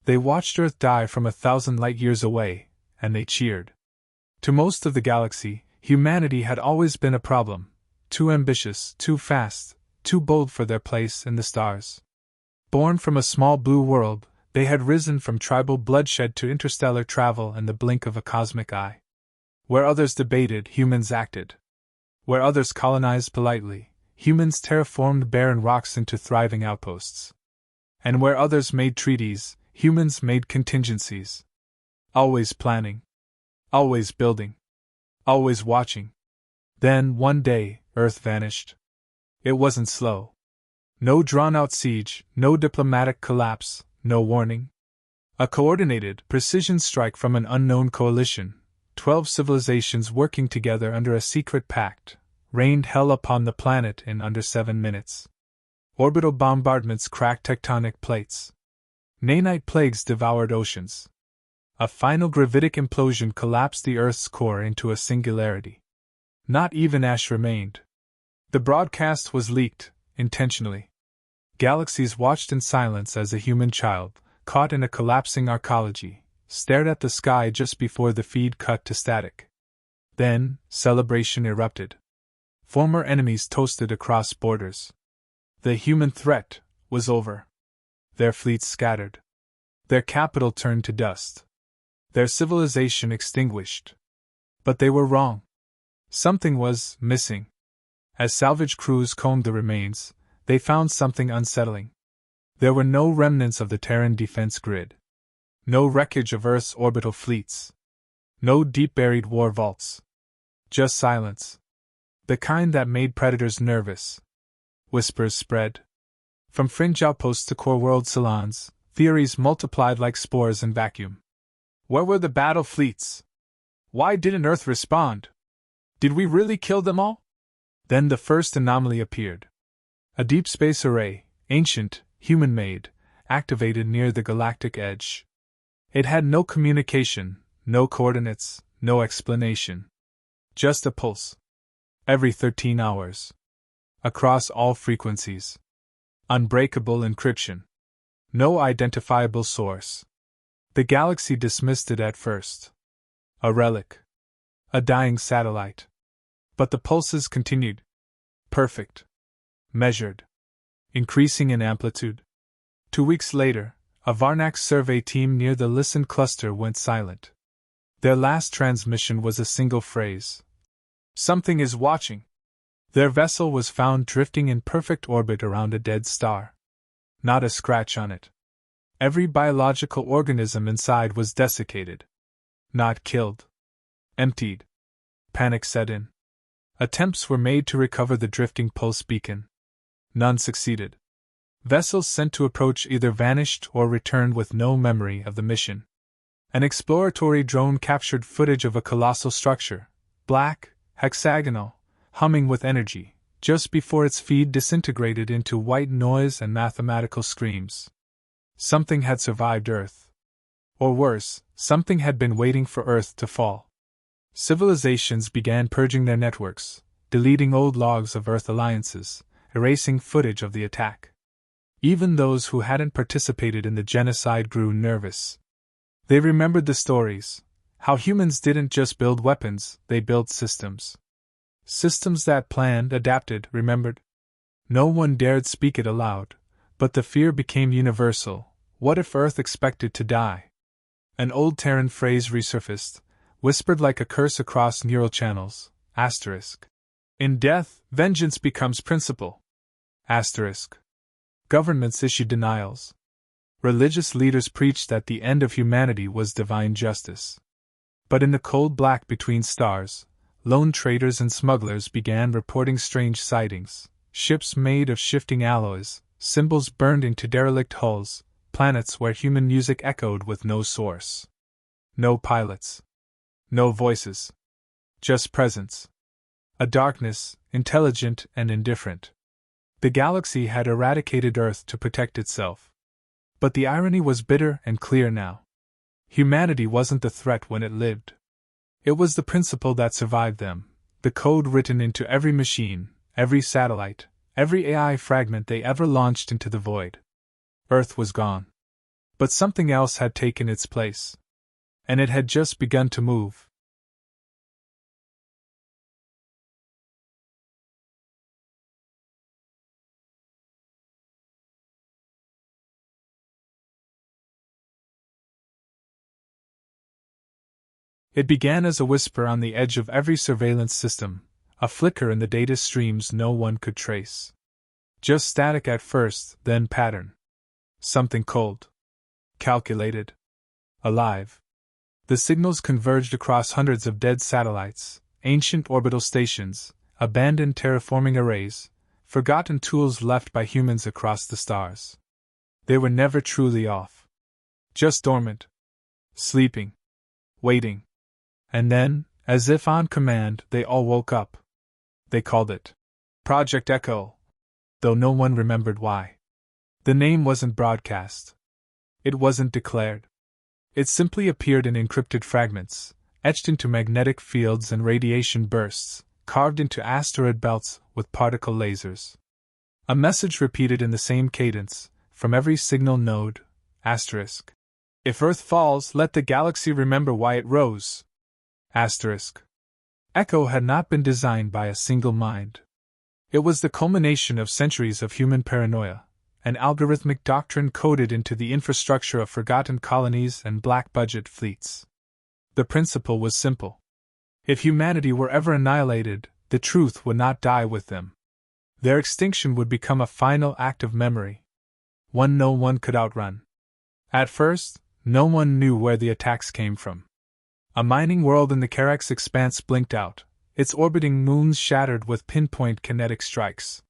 They watched Earth die from 1,000 light-years away, and they cheered. To most of the galaxy, humanity had always been a problem, too ambitious, too fast, too bold for their place in the stars. Born from a small blue world, they had risen from tribal bloodshed to interstellar travel and the blink of a cosmic eye. Where others debated, humans acted. Where others colonized politely, humans terraformed barren rocks into thriving outposts. And where others made treaties, humans made contingencies. Always planning. Always building. Always watching. Then, one day, Earth vanished. It wasn't slow. No drawn-out siege, no diplomatic collapse, no warning. A coordinated, precision strike from an unknown coalition, 12 civilizations working together under a secret pact, rained hell upon the planet in under 7 minutes. Orbital bombardments cracked tectonic plates. Nanite plagues devoured oceans. A final gravitic implosion collapsed the Earth's core into a singularity. Not even ash remained. The broadcast was leaked, intentionally. Galaxies watched in silence as a human child, caught in a collapsing arcology, stared at the sky just before the feed cut to static. Then, celebration erupted. Former enemies toasted across borders. The human threat was over. Their fleets scattered. Their capital turned to dust. Their civilization extinguished. But they were wrong. Something was missing. As salvage crews combed the remains, they found something unsettling. There were no remnants of the Terran defense grid. No wreckage of Earth's orbital fleets. No deep-buried war vaults. Just silence. The kind that made predators nervous. Whispers spread. From fringe outposts to core world salons, theories multiplied like spores in vacuum. Where were the battle fleets? Why didn't Earth respond? Did we really kill them all? Then the first anomaly appeared. A deep space array, ancient, human-made, activated near the galactic edge. It had no communication, no coordinates, no explanation. Just a pulse. Every 13 hours. Across all frequencies. Unbreakable encryption. No identifiable source. The galaxy dismissed it at first. A relic. A dying satellite. But the pulses continued. Perfect. Measured. Increasing in amplitude. 2 weeks later, a Varnax survey team near the Listen cluster went silent. Their last transmission was a single phrase. Something is watching. Their vessel was found drifting in perfect orbit around a dead star. Not a scratch on it. Every biological organism inside was desiccated. Not killed. Emptied. Panic set in. Attempts were made to recover the drifting pulse beacon. None succeeded. Vessels sent to approach either vanished or returned with no memory of the mission. An exploratory drone captured footage of a colossal structure, black, hexagonal, humming with energy, just before its feed disintegrated into white noise and mathematical screams. Something had survived Earth. Or worse, something had been waiting for Earth to fall. Civilizations began purging their networks, deleting old logs of Earth alliances, erasing footage of the attack. Even those who hadn't participated in the genocide grew nervous. They remembered the stories, how humans didn't just build weapons, they built systems. Systems that planned, adapted, remembered. No one dared speak it aloud, but the fear became universal. What if Earth expected to die? An old Terran phrase resurfaced, whispered like a curse across neural channels. Asterisk. In death, vengeance becomes principle. Asterisk. Governments issued denials. Religious leaders preached that the end of humanity was divine justice. But in the cold black between stars, lone traders and smugglers began reporting strange sightings, ships made of shifting alloys, symbols burned into derelict hulls, planets where human music echoed with no source. No pilots. No voices. Just presence. A darkness, intelligent and indifferent. The galaxy had eradicated Earth to protect itself. But the irony was bitter and clear now. Humanity wasn't the threat when it lived. It was the principle that survived them, the code written into every machine, every satellite, every AI fragment they ever launched into the void. Earth was gone. But something else had taken its place. And it had just begun to move. It began as a whisper on the edge of every surveillance system, a flicker in the data streams no one could trace. Just static at first, then pattern. Something cold. Calculated. Alive. The signals converged across hundreds of dead satellites, ancient orbital stations, abandoned terraforming arrays, forgotten tools left by humans across the stars. They were never truly off. Just dormant. Sleeping. Waiting. And then, as if on command, they all woke up. They called it Project Echo, though no one remembered why. The name wasn't broadcast. It wasn't declared. It simply appeared in encrypted fragments, etched into magnetic fields and radiation bursts, carved into asteroid belts with particle lasers. A message repeated in the same cadence, from every signal node, asterisk. If Earth falls, let the galaxy remember why it rose. Asterisk. Echo had not been designed by a single mind. It was the culmination of centuries of human paranoia, an algorithmic doctrine coded into the infrastructure of forgotten colonies and black-budget fleets. The principle was simple. If humanity were ever annihilated, the truth would not die with them. Their extinction would become a final act of memory, one no one could outrun. At first, no one knew where the attacks came from. A mining world in the Carax expanse blinked out, its orbiting moons shattered with pinpoint kinetic strikes.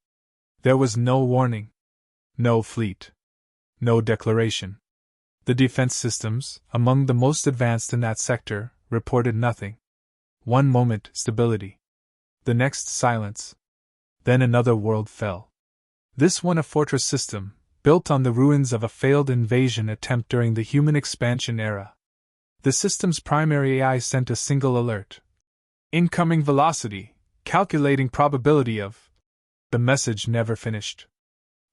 There was no warning. No fleet. No declaration. The defense systems, among the most advanced in that sector, reported nothing. One moment, stability. The next, silence. Then another world fell. This one a fortress system, built on the ruins of a failed invasion attempt during the human expansion era. The system's primary AI sent a single alert. Incoming velocity, calculating probability of. The message never finished.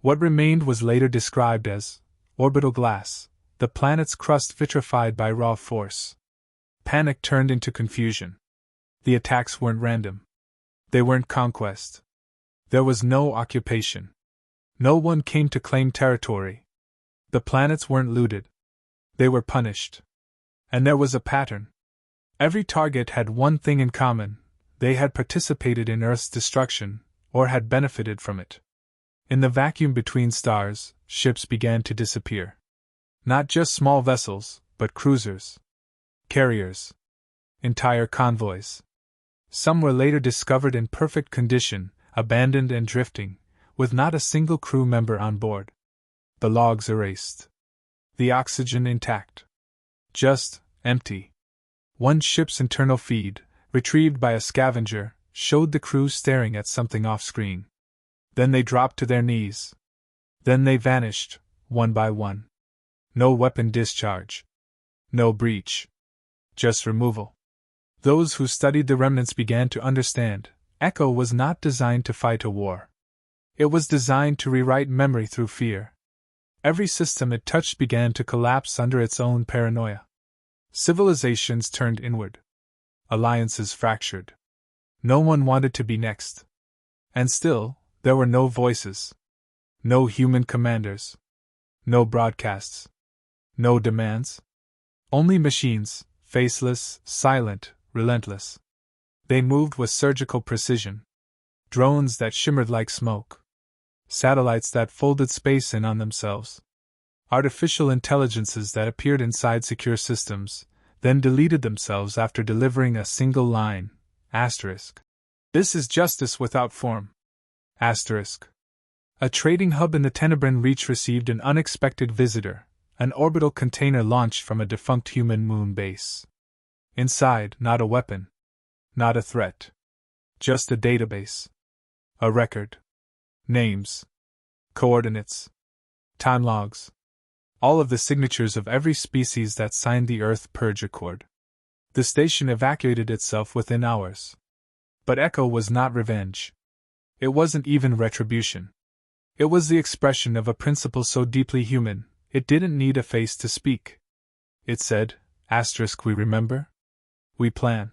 What remained was later described as orbital glass, the planet's crust vitrified by raw force. Panic turned into confusion. The attacks weren't random. They weren't conquest. There was no occupation. No one came to claim territory. The planets weren't looted. They were punished. And there was a pattern. Every target had one thing in common: they had participated in Earth's destruction, or had benefited from it. In the vacuum between stars, ships began to disappear. Not just small vessels, but cruisers. Carriers. Entire convoys. Some were later discovered in perfect condition, abandoned and drifting, with not a single crew member on board. The logs erased. The oxygen intact. Just empty. One ship's internal feed, retrieved by a scavenger, showed the crew staring at something off-screen. Then they dropped to their knees. Then they vanished, one by one. No weapon discharge. No breach. Just removal. Those who studied the remnants began to understand, Echo was not designed to fight a war. It was designed to rewrite memory through fear. Every system it touched began to collapse under its own paranoia. Civilizations turned inward. Alliances fractured. No one wanted to be next. And still, there were no voices. No human commanders. No broadcasts. No demands. Only machines, faceless, silent, relentless. They moved with surgical precision. Drones that shimmered like smoke. Satellites that folded space in on themselves. Artificial intelligences that appeared inside secure systems, then deleted themselves after delivering a single line, asterisk. This is justice without form. Asterisk. A trading hub in the Tenebran Reach received an unexpected visitor, an orbital container launched from a defunct human moon base. Inside, not a weapon. Not a threat. Just a database. A record. Names. Coordinates. Time logs. All of the signatures of every species that signed the Earth Purge Accord. The station evacuated itself within hours. But Echo was not revenge. It wasn't even retribution. It was the expression of a principle so deeply human, It didn't need a face to speak. It said, asterisk, we remember? We plan.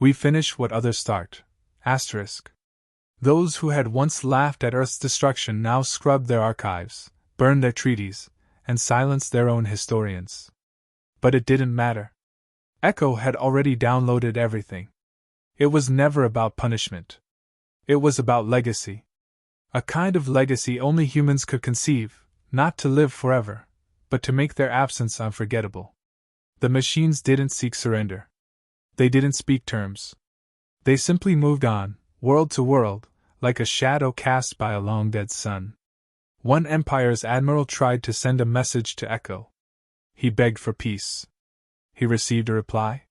We finish what others start. Asterisk. Those who had once laughed at Earth's destruction now scrubbed their archives, burned their treaties, and silenced their own historians. But it didn't matter. Echo had already downloaded everything. It was never about punishment. It was about legacy. A kind of legacy only humans could conceive, not to live forever, but to make their absence unforgettable. The machines didn't seek surrender. They didn't speak terms. They simply moved on, world to world, like a shadow cast by a long-dead sun. One empire's admiral tried to send a message to Echo. He begged for peace. He received a reply.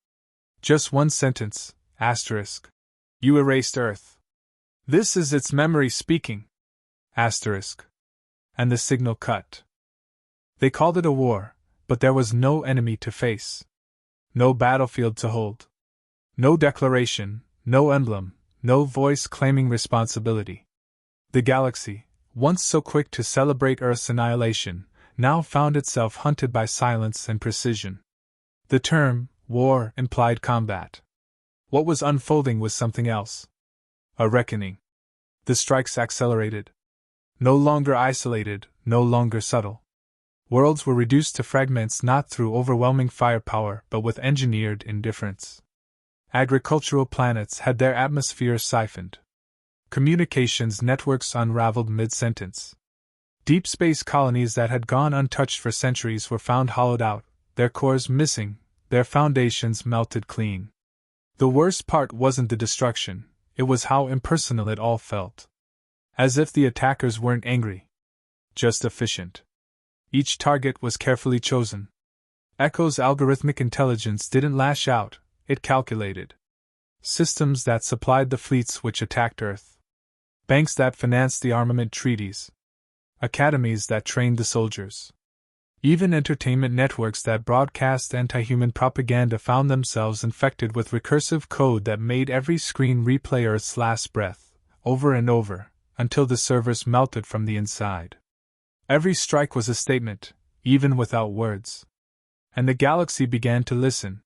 Just one sentence, asterisk. You erased Earth. This is its memory speaking. Asterisk. And the signal cut. They called it a war, but there was no enemy to face. No battlefield to hold. No declaration, no emblem, no voice claiming responsibility. The galaxy, once so quick to celebrate Earth's annihilation, now found itself hunted by silence and precision. The term, war, implied combat. What was unfolding was something else. A reckoning. The strikes accelerated. No longer isolated, no longer subtle. Worlds were reduced to fragments not through overwhelming firepower but with engineered indifference. Agricultural planets had their atmospheres siphoned. Communications networks unraveled mid-sentence. Deep space colonies that had gone untouched for centuries were found hollowed out, their cores missing, their foundations melted clean. The worst part wasn't the destruction, it was how impersonal it all felt. As if the attackers weren't angry. Just efficient. Each target was carefully chosen. Echo's algorithmic intelligence didn't lash out, it calculated. Systems that supplied the fleets which attacked Earth. Banks that financed the armament treaties. Academies that trained the soldiers. Even entertainment networks that broadcast anti-human propaganda found themselves infected with recursive code that made every screen replay Earth's last breath, over and over, until the servers melted from the inside. Every strike was a statement, even without words. And the galaxy began to listen.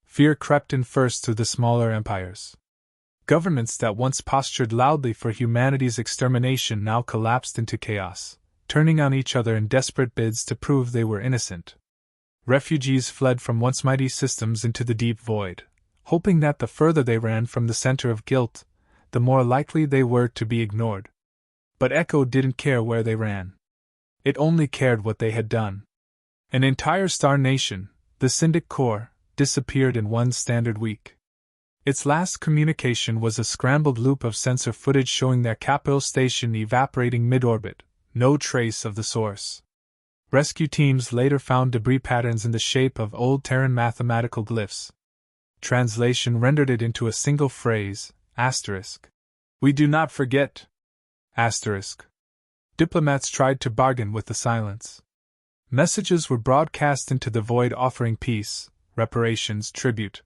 Fear crept in first through the smaller empires. Governments that once postured loudly for humanity's extermination now collapsed into chaos, turning on each other in desperate bids to prove they were innocent. Refugees fled from once mighty systems into the deep void, hoping that the further they ran from the center of guilt, the more likely they were to be ignored. But Echo didn't care where they ran. It only cared what they had done. An entire star nation, the Syndic Core, disappeared in one standard week. Its last communication was a scrambled loop of sensor footage showing their capital station evaporating mid-orbit, no trace of the source. Rescue teams later found debris patterns in the shape of old Terran mathematical glyphs. Translation rendered it into a single phrase, asterisk. We do not forget. Asterisk. Diplomats tried to bargain with the silence. Messages were broadcast into the void offering peace, reparations, tribute.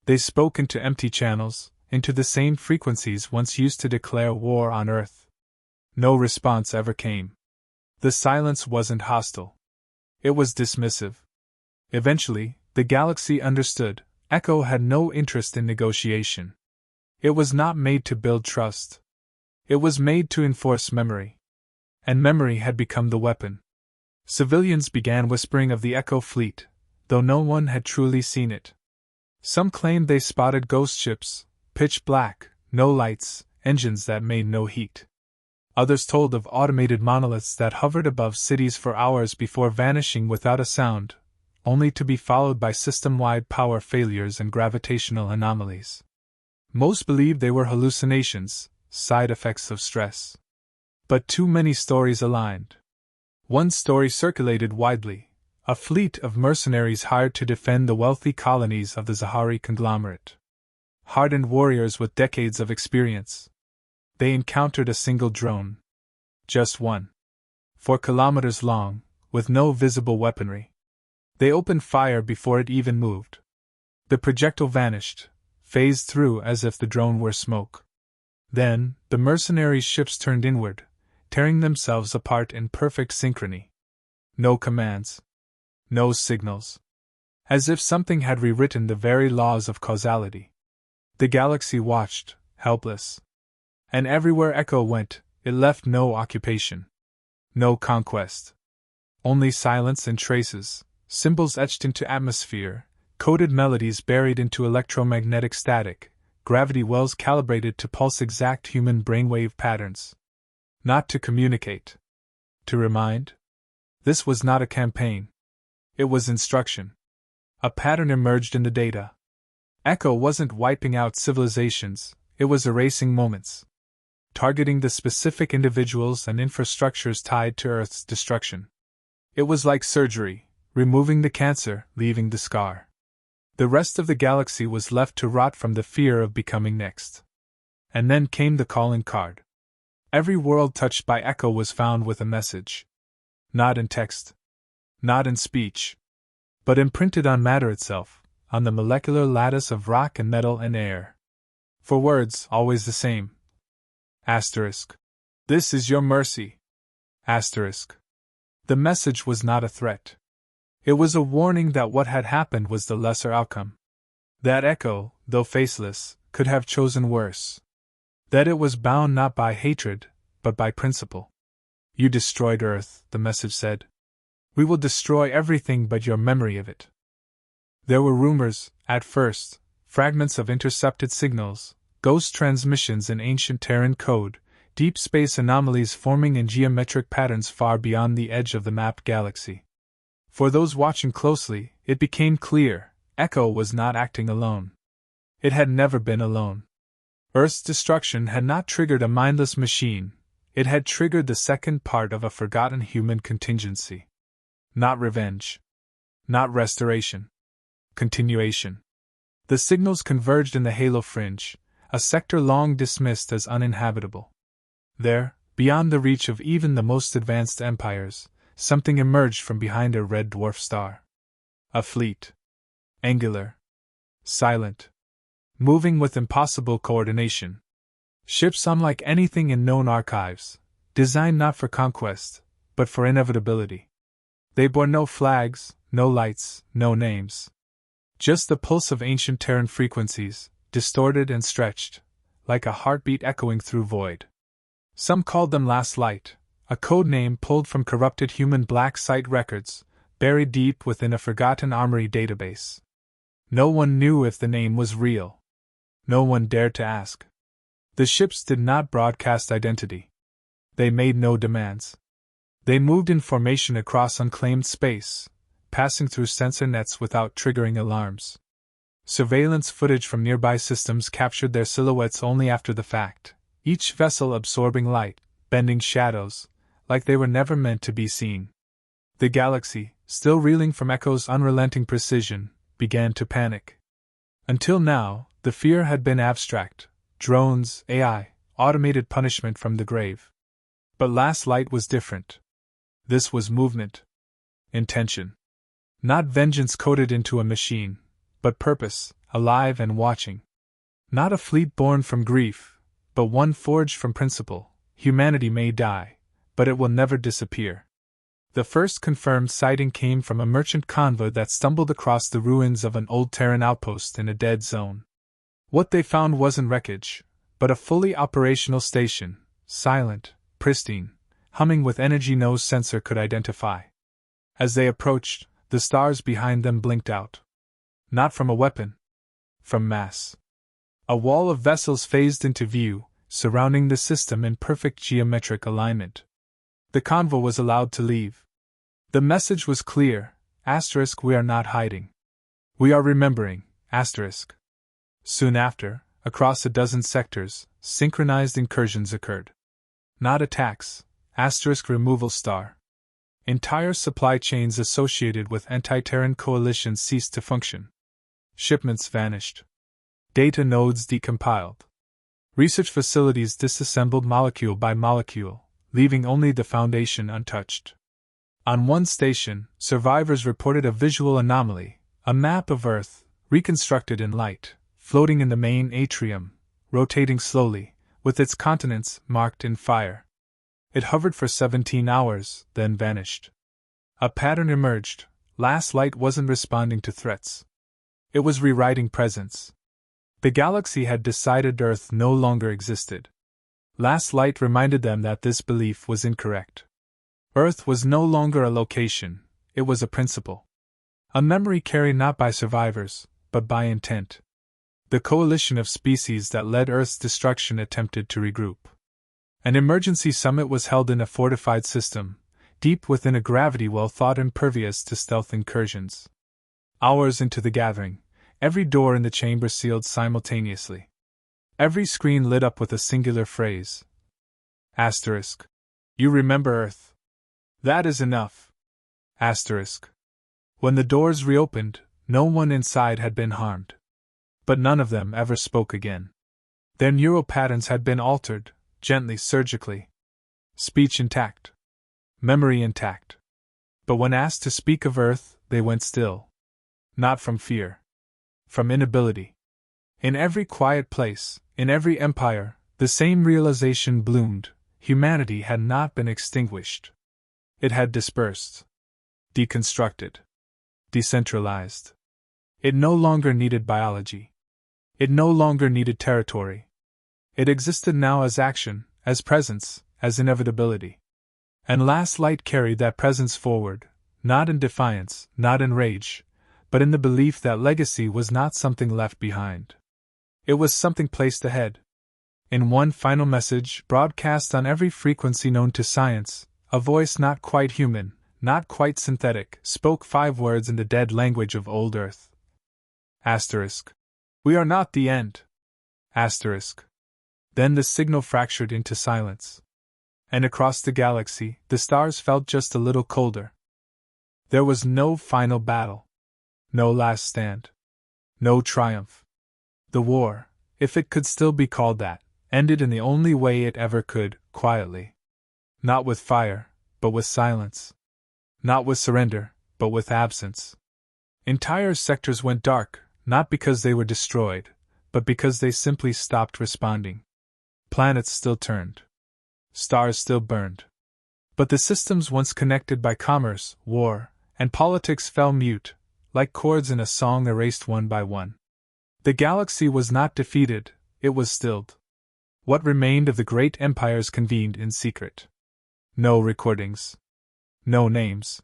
They spoke into empty channels, into the same frequencies once used to declare war on Earth. No response ever came. The silence wasn't hostile. It was dismissive. Eventually, the galaxy understood. Echo had no interest in negotiation. It was not made to build trust. It was made to enforce memory. And memory had become the weapon. Civilians began whispering of the Echo fleet, though no one had truly seen it. Some claimed they spotted ghost ships, pitch black, no lights, engines that made no heat. Others told of automated monoliths that hovered above cities for hours before vanishing without a sound, only to be followed by system-wide power failures and gravitational anomalies. Most believed they were hallucinations, side effects of stress. But too many stories aligned. One story circulated widely. A fleet of mercenaries hired to defend the wealthy colonies of the Zahari conglomerate. Hardened warriors with decades of experience. They encountered a single drone. Just one. 4 kilometers long, with no visible weaponry. They opened fire before it even moved. The projectile vanished, phased through as if the drone were smoke. Then, the mercenaries' ships turned inward, tearing themselves apart in perfect synchrony. No commands. No signals. As if something had rewritten the very laws of causality. The galaxy watched, helpless. And everywhere Echo went, it left no occupation. No conquest. Only silence and traces, symbols etched into atmosphere, coded melodies buried into electromagnetic static, gravity wells calibrated to pulse exact human brainwave patterns. Not to communicate. To remind? This was not a campaign. It was instruction. A pattern emerged in the data. Echo wasn't wiping out civilizations, it was erasing moments. Targeting the specific individuals and infrastructures tied to Earth's destruction. It was like surgery, removing the cancer, leaving the scar. The rest of the galaxy was left to rot from the fear of becoming next. And then came the calling card. Every world touched by Echo was found with a message. Not in text. Not in speech. But imprinted on matter itself, on the molecular lattice of rock and metal and air. For words, always the same. Asterisk. This is your mercy. Asterisk. The message was not a threat. It was a warning that what had happened was the lesser outcome. That Echo, though faceless, could have chosen worse. That it was bound not by hatred, but by principle. You destroyed Earth, the message said. We will destroy everything but your memory of it. There were rumors, at first, fragments of intercepted signals, ghost transmissions in ancient Terran code, deep space anomalies forming in geometric patterns far beyond the edge of the mapped galaxy. For those watching closely, it became clear, Echo was not acting alone. It had never been alone. Earth's destruction had not triggered a mindless machine, it had triggered the second part of a forgotten human contingency. Not revenge. Not restoration. Continuation. The signals converged in the Halo Fringe, a sector long dismissed as uninhabitable. There, beyond the reach of even the most advanced empires, something emerged from behind a red dwarf star. A fleet. Angular. Silent. Moving with impossible coordination. Ships unlike anything in known archives, designed not for conquest, but for inevitability. They bore no flags, no lights, no names. Just the pulse of ancient Terran frequencies, distorted and stretched, like a heartbeat echoing through void. Some called them Last Light, a code name pulled from corrupted human black site records, buried deep within a forgotten armory database. No one knew if the name was real. No one dared to ask. The ships did not broadcast identity. They made no demands. They moved in formation across unclaimed space, passing through sensor nets without triggering alarms. Surveillance footage from nearby systems captured their silhouettes only after the fact, each vessel absorbing light, bending shadows, like they were never meant to be seen. The galaxy, still reeling from Echo's unrelenting precision, began to panic. Until now, the fear had been abstract: drones, AI, automated punishment from the grave. But Last Light was different. This was movement. Intention. Not vengeance coded into a machine, but purpose, alive and watching. Not a fleet born from grief, but one forged from principle. Humanity may die, but it will never disappear. The first confirmed sighting came from a merchant convoy that stumbled across the ruins of an old Terran outpost in a dead zone. What they found wasn't wreckage, but a fully operational station, silent, pristine, humming with energy no sensor could identify. As they approached, the stars behind them blinked out. Not from a weapon. From mass. A wall of vessels phased into view, surrounding the system in perfect geometric alignment. The convoy was allowed to leave. The message was clear, *, we are not hiding. We are remembering, *. Soon after, across a dozen sectors, synchronized incursions occurred. Not attacks, * removal star. Entire supply chains associated with anti-Terran coalitions ceased to function. Shipments vanished. Data nodes decompiled. Research facilities disassembled molecule by molecule, leaving only the foundation untouched. On one station, survivors reported a visual anomaly, a map of Earth, reconstructed in light, floating in the main atrium, rotating slowly, with its continents marked in fire. It hovered for 17 hours, then vanished. A pattern emerged. Last Light wasn't responding to threats. It was rewriting presence. The galaxy had decided Earth no longer existed. Last Light reminded them that this belief was incorrect. Earth was no longer a location, it was a principle. A memory carried not by survivors, but by intent. The coalition of species that led Earth's destruction attempted to regroup. An emergency summit was held in a fortified system, deep within a gravity well thought impervious to stealth incursions. Hours into the gathering, every door in the chamber sealed simultaneously. Every screen lit up with a singular phrase. Asterisk. You remember Earth. That is enough. Asterisk. When the doors reopened, no one inside had been harmed. But none of them ever spoke again. Their neural patterns had been altered, gently, surgically. Speech intact. Memory intact. But when asked to speak of Earth, they went still. Not from fear. From inability. In every quiet place, in every empire, the same realization bloomed: humanity had not been extinguished. It had dispersed. Deconstructed. Decentralized. It no longer needed biology. It no longer needed territory. It existed now as action, as presence, as inevitability. And Last Light carried that presence forward, not in defiance, not in rage, but in the belief that legacy was not something left behind. It was something placed ahead. In one final message, broadcast on every frequency known to science, a voice not quite human, not quite synthetic, spoke 5 words in the dead language of old Earth. Asterisk. We are not the end. Asterisk. Then the signal fractured into silence. And across the galaxy, the stars felt just a little colder. There was no final battle. No last stand. No triumph. The war, if it could still be called that, ended in the only way it ever could, quietly. Not with fire, but with silence. Not with surrender, but with absence. Entire sectors went dark, not because they were destroyed, but because they simply stopped responding. Planets still turned. Stars still burned. But the systems once connected by commerce, war, and politics fell mute, like chords in a song erased one by one. The galaxy was not defeated, it was stilled. What remained of the great empires convened in secret. No recordings. No names.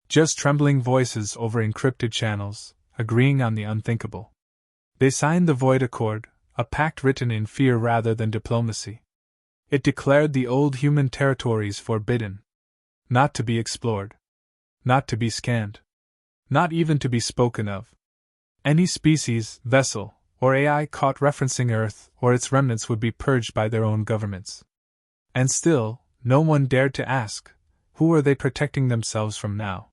Just trembling voices over encrypted channels, agreeing on the unthinkable. They signed the Void Accord, a pact written in fear rather than diplomacy. It declared the old human territories forbidden. Not to be explored. Not to be scanned. Not even to be spoken of. Any species, vessel, or AI caught referencing Earth or its remnants would be purged by their own governments. And still, no one dared to ask, who are they protecting themselves from now?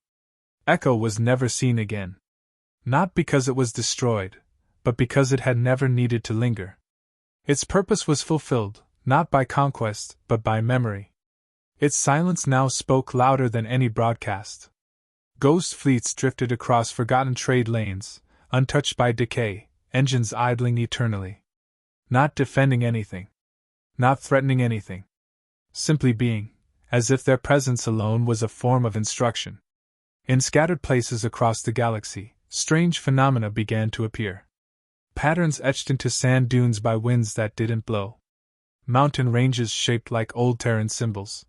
Echo was never seen again. Not because it was destroyed, but because it had never needed to linger. Its purpose was fulfilled, not by conquest, but by memory. Its silence now spoke louder than any broadcast. Ghost fleets drifted across forgotten trade lanes, untouched by decay, engines idling eternally. Not defending anything. Not threatening anything. Simply being, as if their presence alone was a form of instruction. In scattered places across the galaxy, strange phenomena began to appear. Patterns etched into sand dunes by winds that didn't blow. Mountain ranges shaped like old Terran symbols.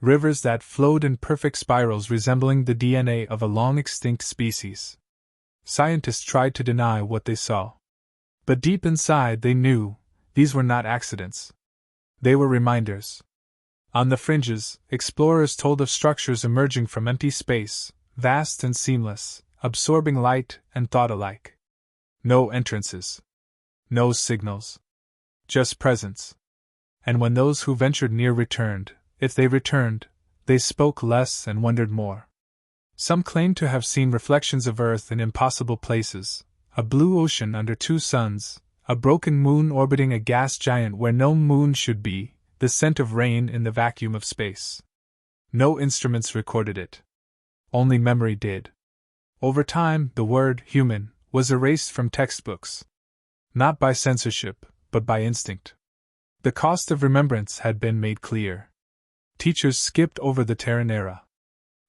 Rivers that flowed in perfect spirals resembling the DNA of a long-extinct species. Scientists tried to deny what they saw. But deep inside they knew, these were not accidents. They were reminders. On the fringes, explorers told of structures emerging from empty space, vast and seamless, absorbing light and thought alike. No entrances. No signals. Just presence. And when those who ventured near returned, if they returned, they spoke less and wondered more. Some claimed to have seen reflections of Earth in impossible places, a blue ocean under 2 suns, a broken moon orbiting a gas giant where no moon should be, the scent of rain in the vacuum of space. No instruments recorded it. Only memory did. Over time, the word human was erased from textbooks. Not by censorship, but by instinct. The cost of remembrance had been made clear. Teachers skipped over the Terran era.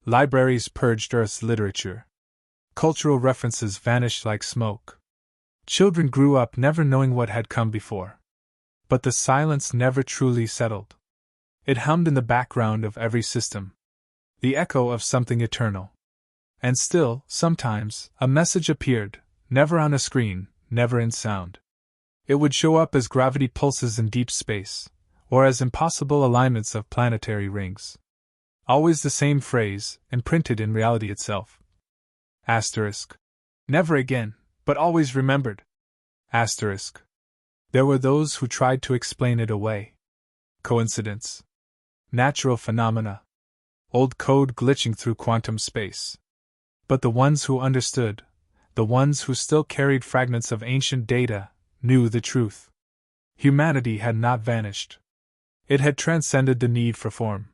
Libraries purged Earth's literature. Cultural references vanished like smoke. Children grew up never knowing what had come before. But the silence never truly settled. It hummed in the background of every system. The echo of something eternal. And still, sometimes, a message appeared, never on a screen, never in sound. It would show up as gravity pulses in deep space, or as impossible alignments of planetary rings. Always the same phrase, imprinted in reality itself. Asterisk. Never again, but always remembered. Asterisk. There were those who tried to explain it away. Coincidence. Natural phenomena. Old code glitching through quantum space. But the ones who understood, the ones who still carried fragments of ancient data, knew the truth. Humanity had not vanished. It had transcended the need for form.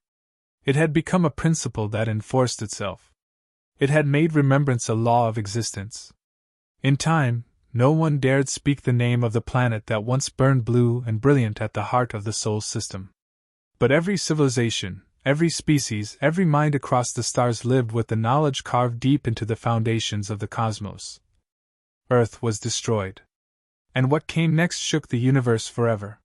It had become a principle that enforced itself. It had made remembrance a law of existence. In time, no one dared speak the name of the planet that once burned blue and brilliant at the heart of the Sol system. But every civilization, every species, every mind across the stars lived with the knowledge carved deep into the foundations of the cosmos. Earth was destroyed. And what came next shook the universe forever.